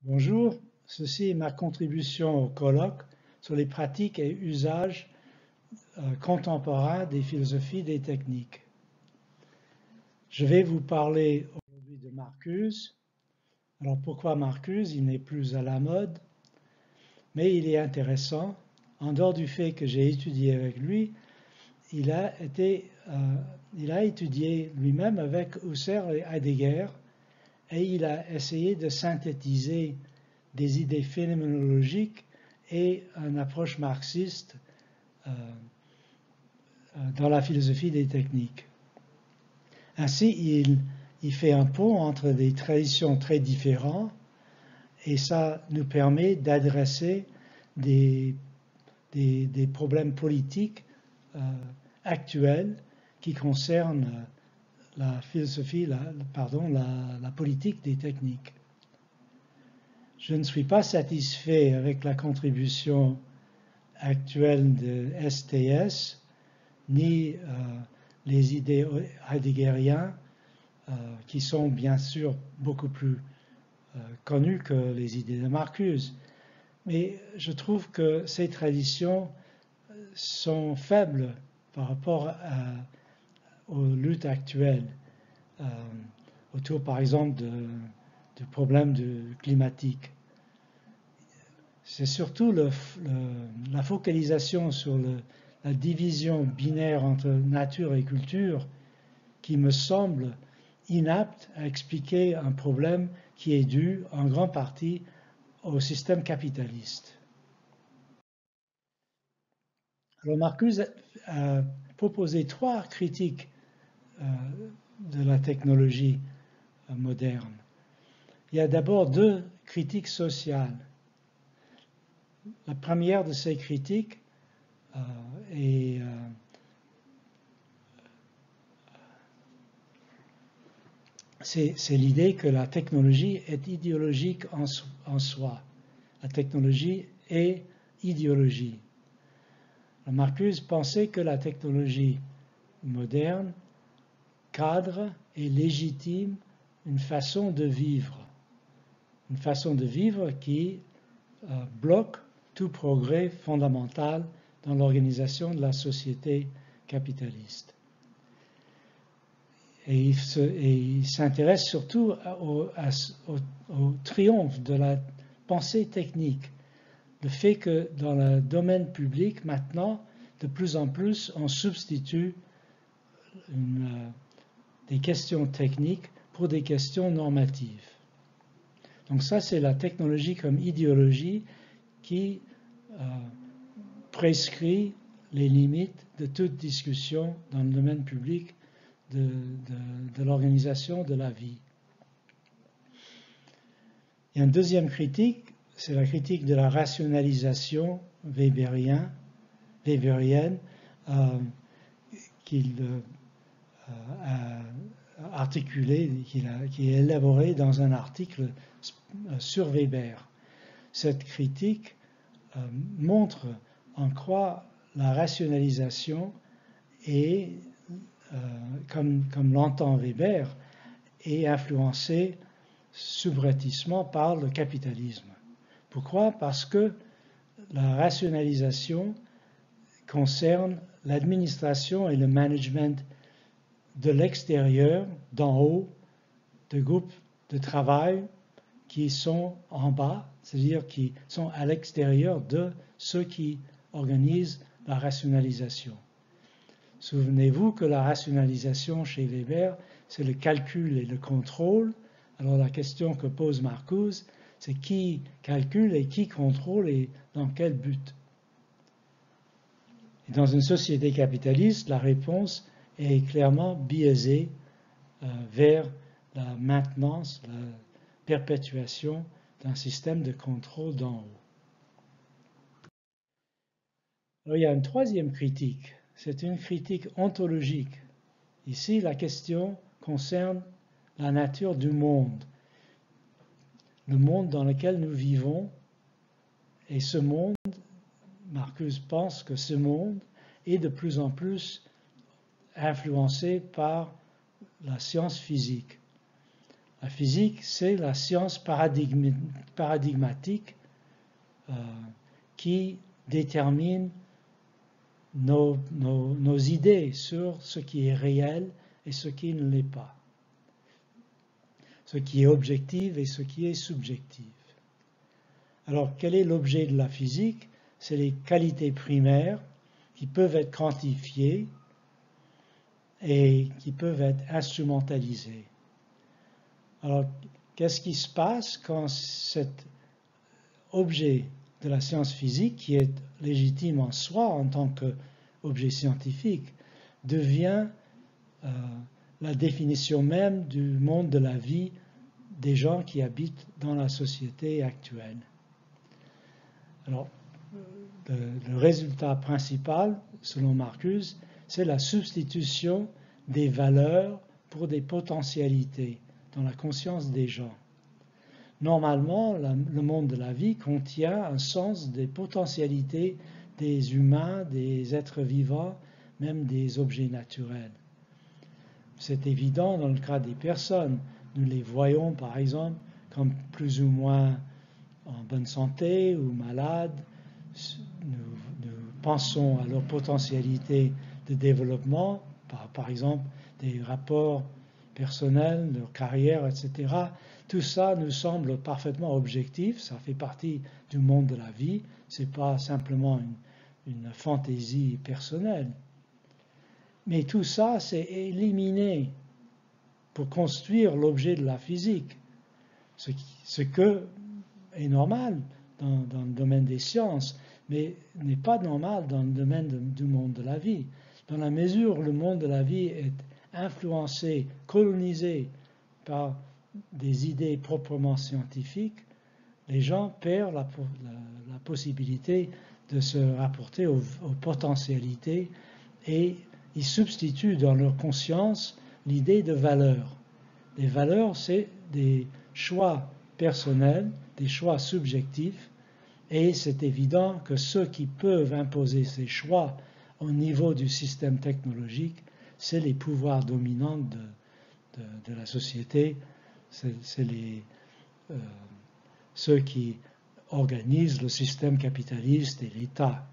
Bonjour, ceci est ma contribution au colloque sur les pratiques et usages contemporains des philosophies des techniques. Je vais vous parler aujourd'hui de Marcuse. Alors pourquoi Marcuse? Il n'est plus à la mode, mais il est intéressant. En dehors du fait que j'ai étudié avec lui, il a étudié lui-même avec Husserl et Heidegger et il a essayé de synthétiser des idées phénoménologiques et une approche marxiste dans la philosophie des techniques. Ainsi, il fait un pont entre des traditions très différentes et ça nous permet d'adresser des problèmes politiques actuels qui concernent la philosophie, la politique des techniques. Je ne suis pas satisfait avec la contribution actuelle de STS, ni les idées heideggeriennes, qui sont bien sûr beaucoup plus connues que les idées de Marcuse. Mais je trouve que ces traditions sont faibles par rapport aux luttes actuelles, autour par exemple du problème climatique. C'est surtout la focalisation sur la division binaire entre nature et culture qui me semble inapte à expliquer un problème qui est dû en grande partie au système capitaliste. Alors Marcuse a proposé trois critiques de la technologie moderne. Il y a d'abord deux critiques sociales. La première de ces critiques est c'est l'idée que la technologie est idéologique en soi. La technologie est idéologie. Marcuse pensait que la technologie moderne cadre et légitime une façon de vivre qui bloque tout progrès fondamental dans l'organisation de la société capitaliste. Et il s'intéresse surtout au triomphe de la pensée technique. Le fait que dans le domaine public, maintenant, de plus en plus, on substitue des questions techniques pour des questions normatives. Donc ça, c'est la technologie comme idéologie qui prescrit les limites de toute discussion dans le domaine public de l'organisation de la vie. Il y a une deuxième critique, c'est la critique de la rationalisation weberienne qu'il a articulée, qui est élaborée dans un article sur Weber. Cette critique montre en quoi la rationalisation est, comme l'entend Weber, est influencée subrepticement par le capitalisme. Pourquoi? Parce que la rationalisation concerne l'administration et le management de l'extérieur, d'en haut, de groupes de travail qui sont en bas, c'est-à-dire qui sont à l'extérieur de ceux qui organisent la rationalisation. Souvenez-vous que la rationalisation chez Weber, c'est le calcul et le contrôle. Alors la question que pose Marcuse, c'est qui calcule et qui contrôle et dans quel but. Et dans une société capitaliste, la réponse est clairement biaisée vers la maintenance, la perpétuation d'un système de contrôle d'en haut. Alors, il y a une troisième critique, c'est une critique ontologique. Ici, la question concerne la nature du monde, le monde dans lequel nous vivons, et ce monde, Marcuse pense que ce monde est de plus en plus influencé par la science physique. La physique, c'est la science paradigmatique qui détermine nos idées sur ce qui est réel et ce qui ne l'est pas, ce qui est objectif et ce qui est subjectif. Alors, quel est l'objet de la physique? C'est les qualités primaires qui peuvent être quantifiées et qui peuvent être instrumentalisées. Alors, qu'est-ce qui se passe quand cet objet de la science physique, qui est légitime en soi en tant qu'objet scientifique, devient la définition même du monde de la vie des gens qui habitent dans la société actuelle? Alors, le résultat principal, selon Marcuse, c'est la substitution des valeurs pour des potentialités dans la conscience des gens. Normalement, le monde de la vie contient un sens des potentialités des humains, des êtres vivants, même des objets naturels. C'est évident dans le cas des personnes. Nous les voyons, par exemple, comme plus ou moins en bonne santé ou malades. Nous pensons à leur potentialité de développement, par exemple des rapports personnels, leur carrière, etc. Tout ça nous semble parfaitement objectif, ça fait partie du monde de la vie, ce n'est pas simplement une fantaisie personnelle. Mais tout ça, c'est éliminé pour construire l'objet de la physique, ce que est normal dans le domaine des sciences, mais n'est pas normal dans le domaine du monde de la vie. Dans la mesure où le monde de la vie est influencé, colonisé par des idées proprement scientifiques, les gens perdent la possibilité de se rapporter aux potentialités et ils substituent dans leur conscience l'idée de valeur. Les valeurs, c'est des choix personnels, des choix subjectifs, et c'est évident que ceux qui peuvent imposer ces choix au niveau du système technologique, c'est les pouvoirs dominants de la société, c'est ceux qui organisent le système capitaliste et l'État.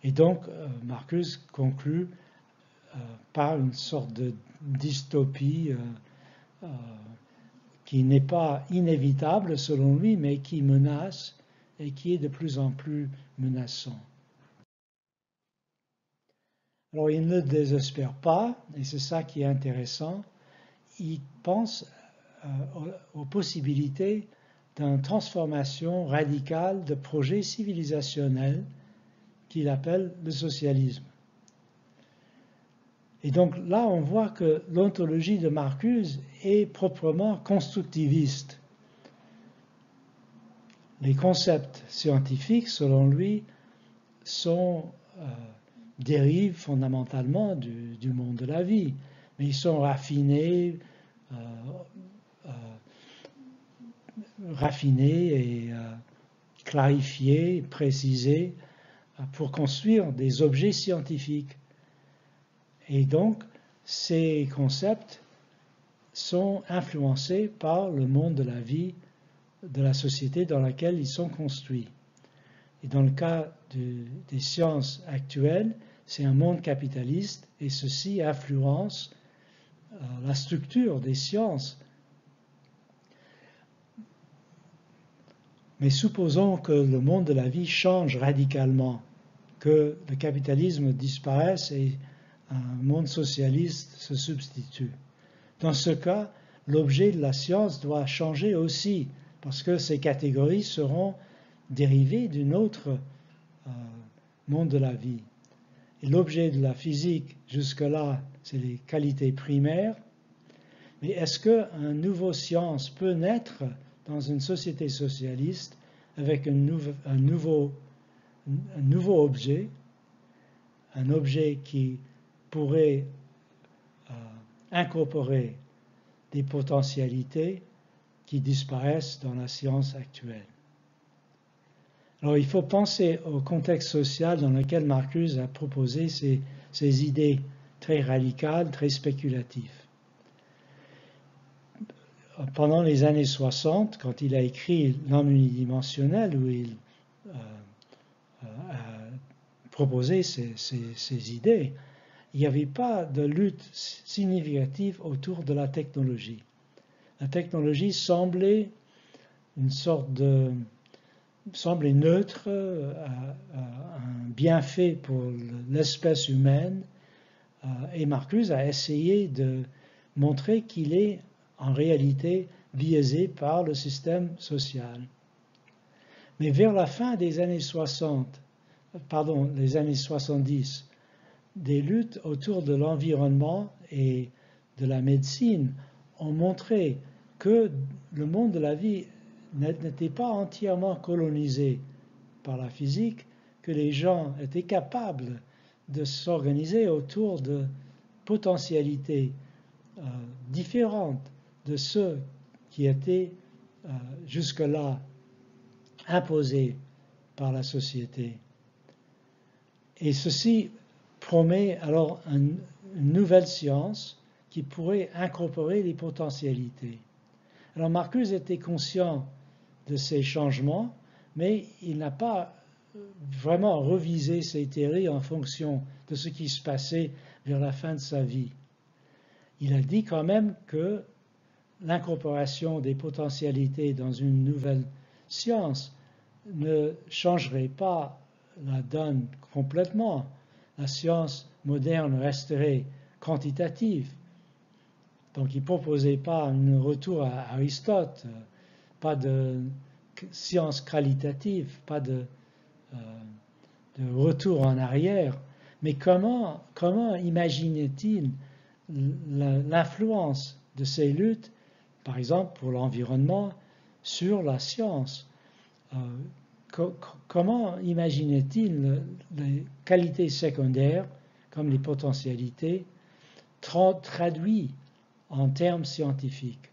Et donc, Marcuse conclut par une sorte de dystopie qui n'est pas inévitable selon lui, mais qui menace et qui est de plus en plus menaçant. Alors il ne désespère pas, et c'est ça qui est intéressant, il pense aux possibilités d'une transformation radicale de projets civilisationnels qu'il appelle le socialisme. Et donc là, on voit que l'ontologie de Marcuse est proprement constructiviste. Les concepts scientifiques, selon lui, dérivent fondamentalement du monde de la vie, mais ils sont raffinés et clarifiés, précisés pour construire des objets scientifiques. Et donc, ces concepts sont influencés par le monde de la vie, de la société dans laquelle ils sont construits. Et dans le cas des sciences actuelles, c'est un monde capitaliste et ceci influence la structure des sciences. Mais supposons que le monde de la vie change radicalement, que le capitalisme disparaisse et un monde socialiste se substitue. Dans ce cas, l'objet de la science doit changer aussi, parce que ces catégories seront dérivées d'un autre monde de la vie. Et l'objet de la physique, jusque-là, c'est les qualités primaires. Mais est-ce qu'une nouvelle science peut naître dans une société socialiste avec un nouveau objet, un objet qui pourrait incorporer des potentialités qui disparaissent dans la science actuelle? Alors il faut penser au contexte social dans lequel Marcuse a proposé ces idées très radicales, très spéculatives. pendant les années 60, quand il a écrit L'homme unidimensionnel, où il a proposé ces idées, il n'y avait pas de lutte significative autour de la technologie. La technologie semblait semblait neutre, un bienfait pour l'espèce humaine, et Marcuse a essayé de montrer qu'il est en réalité biaisé par le système social. Mais vers la fin des années 70, des luttes autour de l'environnement et de la médecine ont montré que le monde de la vie n'était pas entièrement colonisé par la physique, que les gens étaient capables de s'organiser autour de potentialités différentes de ceux qui étaient jusque-là imposés par la société. Et ceci promet alors une nouvelle science qui pourrait incorporer les potentialités. Alors Marcuse était conscient de ces changements, mais il n'a pas vraiment revisé ses théories en fonction de ce qui se passait vers la fin de sa vie. Il a dit quand même que l'incorporation des potentialités dans une nouvelle science ne changerait pas la donne complètement. La science moderne resterait quantitative. Donc il ne proposait pas un retour à Aristote, pas de science qualitative, pas de retour en arrière. Mais comment imaginait-il l'influence de ces luttes, par exemple pour l'environnement, sur la science? Comment imaginait-il les qualités secondaires, comme les potentialités, traduites en termes scientifiques?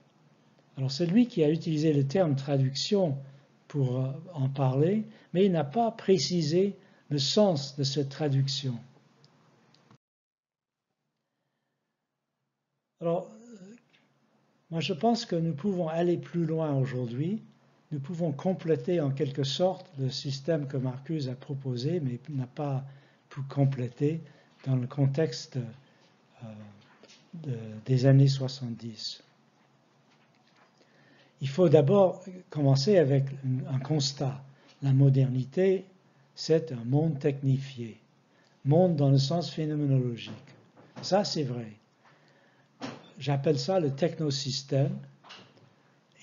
Alors c'est lui qui a utilisé le terme traduction pour en parler, mais il n'a pas précisé le sens de cette traduction. Alors, moi je pense que nous pouvons aller plus loin aujourd'hui. Nous pouvons compléter en quelque sorte le système que Marcuse a proposé, mais n'a pas pu compléter dans le contexte des années 70. Il faut d'abord commencer avec un constat. La modernité, c'est un monde technifié. Monde dans le sens phénoménologique. Ça, c'est vrai. J'appelle ça le technosystème.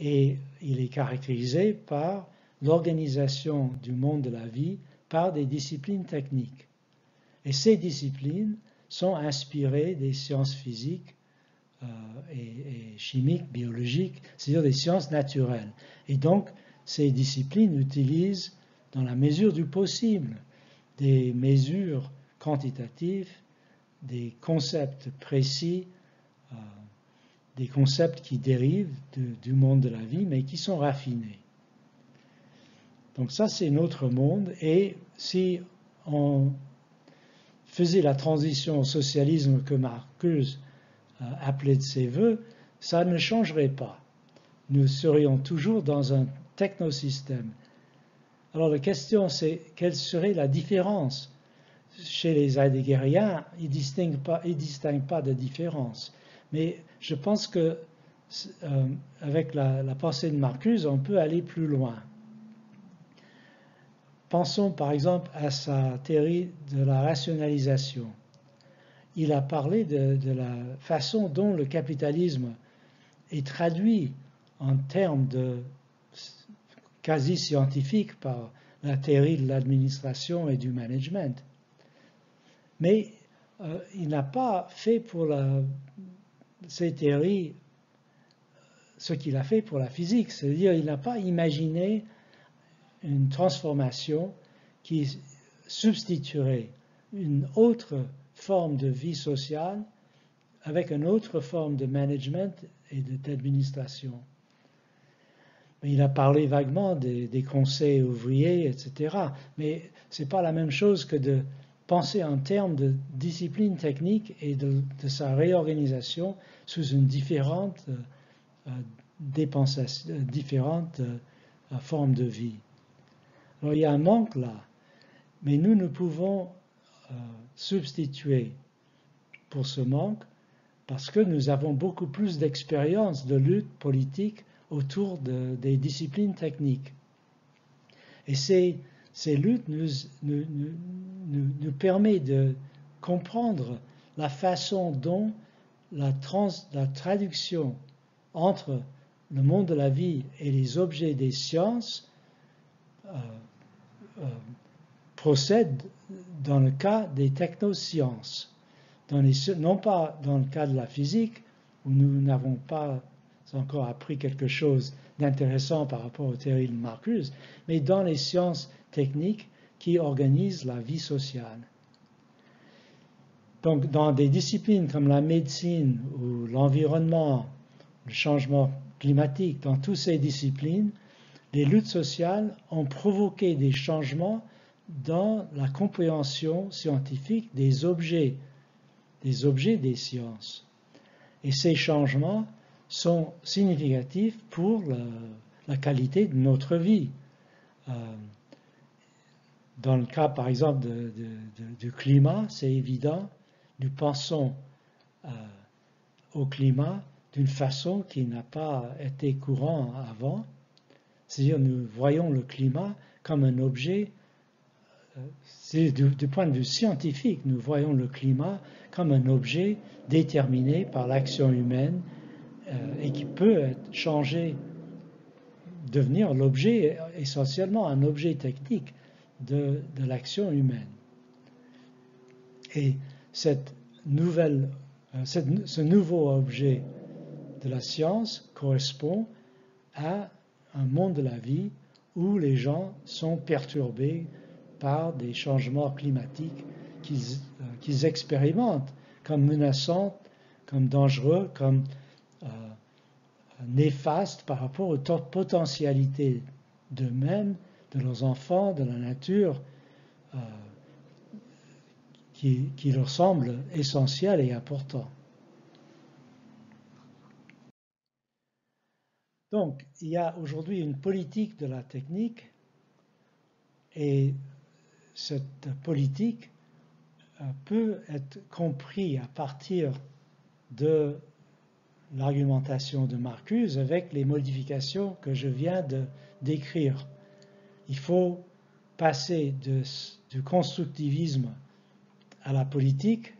Et il est caractérisé par l'organisation du monde de la vie par des disciplines techniques. Et ces disciplines sont inspirées des sciences physiques et chimiques, biologiques, c'est-à-dire des sciences naturelles. Et donc, ces disciplines utilisent, dans la mesure du possible, des mesures quantitatives, des concepts précis, des concepts qui dérivent du monde de la vie, mais qui sont raffinés. Donc ça, c'est notre monde. Et si on faisait la transition au socialisme que Marcuse appelait de ses voeux, ça ne changerait pas. Nous serions toujours dans un technosystème. Alors la question, c'est quelle serait la différence? Chez les heideggeriens, ils ne distinguent pas de différence. Mais je pense que avec la pensée de Marcuse, on peut aller plus loin. Pensons par exemple à sa théorie de la rationalisation. Il a parlé de la façon dont le capitalisme est traduit en termes de quasi scientifiques par la théorie de l'administration et du management. Mais il n'a pas fait pour ces théories ce qu'il a fait pour la physique, c'est-à-dire il n'a pas imaginé une transformation qui substituerait une autre forme de vie sociale avec une autre forme de management et d'administration. Il a parlé vaguement des conseils ouvriers, etc. Mais ce n'est pas la même chose que de penser en termes de discipline technique et de sa réorganisation sous une différente différentes formes de vie. Alors il y a un manque là, mais nous pouvons substituer pour ce manque parce que nous avons beaucoup plus d'expérience de lutte politique autour des disciplines techniques. Et ces luttes nous permettent de comprendre la façon dont la traduction entre le monde de la vie et les objets des sciences procède dans le cas des technosciences. Non pas dans le cas de la physique, où nous n'avons pas encore appris quelque chose d'intéressant par rapport aux théories de Marcuse, mais dans les sciences techniques qui organisent la vie sociale. Donc, dans des disciplines comme la médecine ou l'environnement, le changement climatique, dans toutes ces disciplines, les luttes sociales ont provoqué des changements dans la compréhension scientifique des objets des sciences. Et ces changements sont significatifs pour la qualité de notre vie. Dans le cas, par exemple, du climat, c'est évident, nous pensons au climat d'une façon qui n'a pas été courante avant. C'est-à-dire, nous voyons le climat comme un objet, du point de vue scientifique, nous voyons le climat comme un objet déterminé par l'action humaine et qui peut être changé, devenir l'objet, essentiellement un objet technique de l'action humaine. Et ce nouveau objet de la science correspond à un monde de la vie où les gens sont perturbés par des changements climatiques qu'ils expérimentent comme menaçants, comme dangereux, comme néfastes par rapport aux potentialités d'eux-mêmes, de leurs enfants, de la nature, qui leur semblent essentiels et importants. Donc, il y a aujourd'hui une politique de la technique et cette politique peut être comprise à partir de l'argumentation de Marcuse avec les modifications que je viens de décrire. Il faut passer du constructivisme à la politique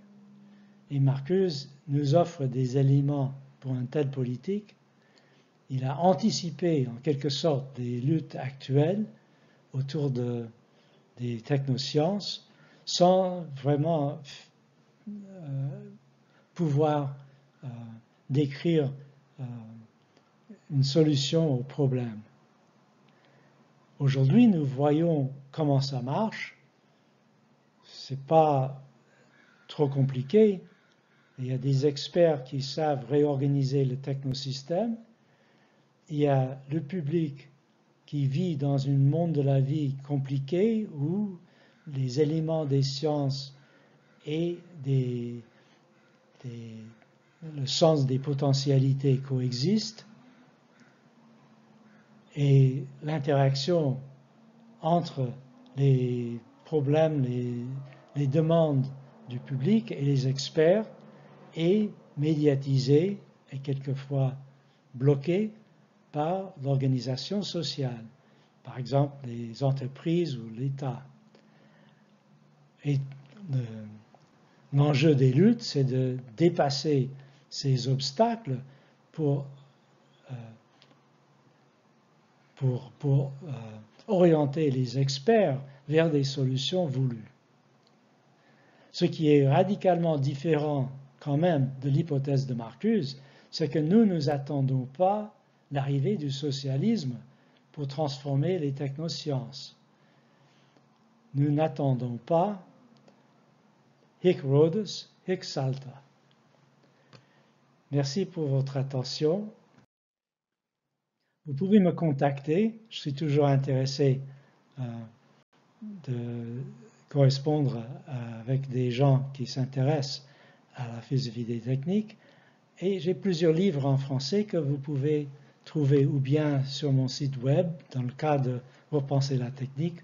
et Marcuse nous offre des éléments pour une telle politique. Il a anticipé en quelque sorte des luttes actuelles autour des technosciences sans vraiment pouvoir décrire une solution au problème. Aujourd'hui, nous voyons comment ça marche. C'est pas trop compliqué. Il y a des experts qui savent réorganiser le technosystème. Il y a le public qui vit dans un monde de la vie compliqué où les éléments des sciences et le sens des potentialités coexistent et l'interaction entre les problèmes, les demandes du public et les experts est médiatisée et quelquefois bloquée par l'organisation sociale, par exemple les entreprises ou l'État. Et l'enjeu des luttes, c'est de dépasser ces obstacles pour orienter les experts vers des solutions voulues. Ce qui est radicalement différent quand même de l'hypothèse de Marcuse, c'est que nous ne attendons pas l'arrivée du socialisme pour transformer les technosciences. Nous n'attendons pas hic Rhodus, hic salta. Merci pour votre attention. Vous pouvez me contacter, je suis toujours intéressé de correspondre avec des gens qui s'intéressent à la philosophie des techniques et j'ai plusieurs livres en français que vous pouvez trouver ou bien sur mon site web, dans le cas de Repenser la technique,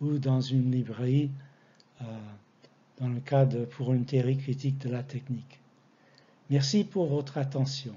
ou dans une librairie, dans le cas pour une théorie critique de la technique. Merci pour votre attention.